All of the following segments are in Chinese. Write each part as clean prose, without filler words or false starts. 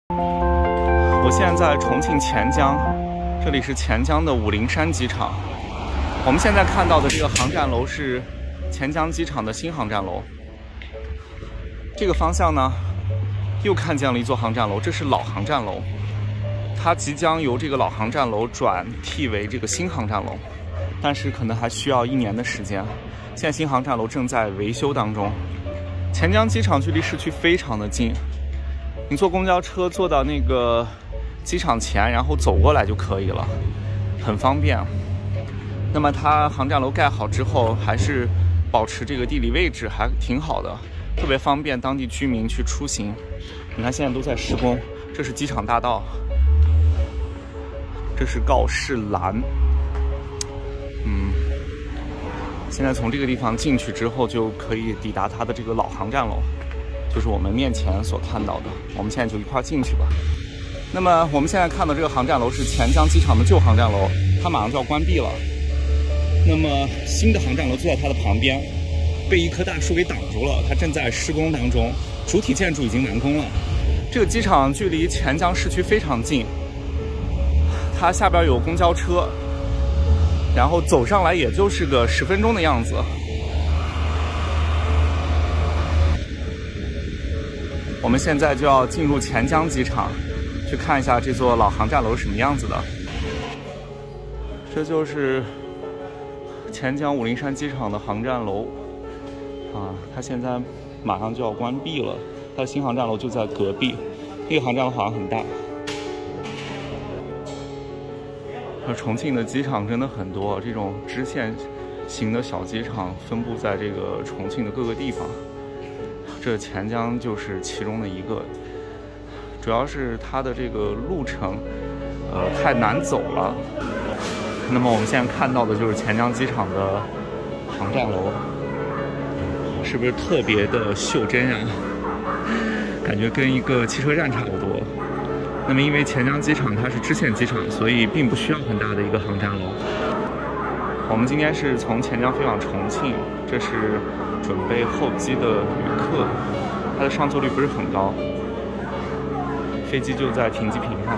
我现在在重庆钱江，这里是钱江的武陵山机场。我们现在看到的这个航站楼是钱江机场的新航站楼。这个方向呢，又看见了一座航站楼，这是老航站楼。它即将由这个老航站楼转替为这个新航站楼，但是可能还需要1年的时间。现在新航站楼正在维修当中。钱江机场距离市区非常的近，你坐公交车坐到那个机场前，然后走过来就可以了，很方便。那么它航站楼盖好之后，还是保持这个地理位置，还挺好的，特别方便当地居民去出行。你看现在都在施工，这是机场大道，这是告示栏。现在从这个地方进去之后，就可以抵达它的这个老航站楼，就是我们面前所看到的。我们现在就一块进去吧。那么我们现在看到这个航站楼是钱江机场的旧航站楼，它马上就要关闭了。那么新的航站楼就在它的旁边，被一棵大树给挡住了，它正在施工当中，主体建筑已经完工了。这个机场距离钱江市区非常近，它下边有公交车，然后走上来也就是个10分钟的样子。我们现在就要进入钱江机场，去看一下这座老航站楼是什么样子的。这就是钱江武陵山机场的航站楼它现在马上就要关闭了，它的新航站楼就在隔壁。这个航站楼好像很大。重庆的机场真的很多，这种支线型的小机场分布在这个重庆的各个地方，这钱江就是其中的一个。主要是它的这个路程太难走了。那么我们现在看到的就是钱江机场的航站楼，是不是特别的袖珍啊？感觉跟一个汽车站差不多。那么因为钱江机场它是支线机场，所以并不需要很大的一个航站楼。我们今天是从钱江飞往重庆，这是准备候机的旅客，它的上座率不是很高，飞机就在停机坪上。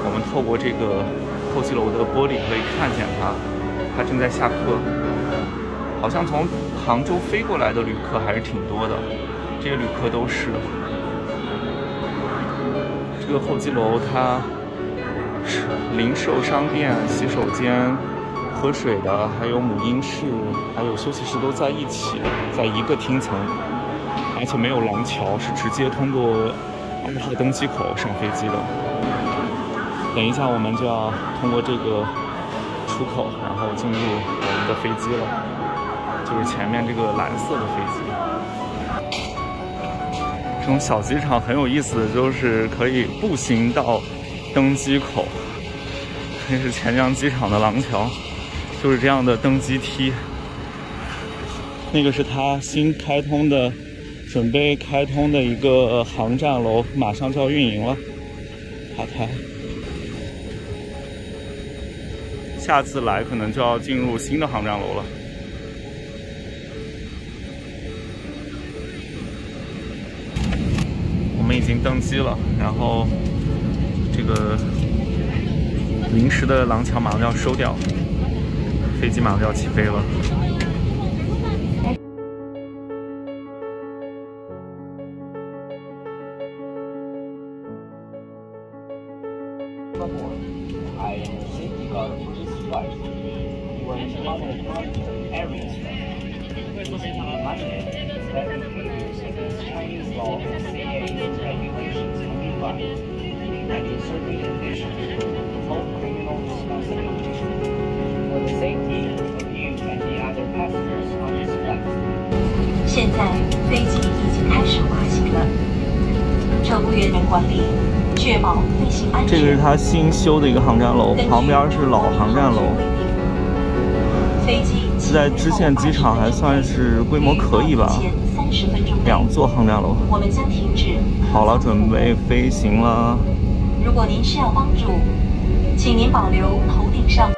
我们透过这个候机楼的玻璃可以看见它正在下客。好像从杭州飞过来的旅客还是挺多的，这些旅客都是。这个候机楼它是零售商店、洗手间、喝水的，还有母婴室，还有休息室都在一起，在一个厅层，而且没有廊桥，是直接通过2号登机口上飞机的。等一下我们就要通过这个出口，然后进入我们的飞机了，就是前面这个蓝色的飞机。这种小机场很有意思的就是可以步行到登机口，这是钱江机场的廊桥，就是这样的登机梯。那个是它新开通的，准备开通的一个航站楼，马上就要运营了。塔台，下次来可能就要进入新的航站楼了。我们已经登机了，然后这个临时的廊桥马上要收掉，飞机马上就要起飞了。现在飞机已经开始滑行了，乘务员人管理，确保飞行安全。这个是它新修的一个航站楼，旁边是老航站楼。飞机在支线机场还算是规模可以吧，2座航站楼。我们将停止。好了，准备飞行了。如果您需要帮助，请您保留头顶上。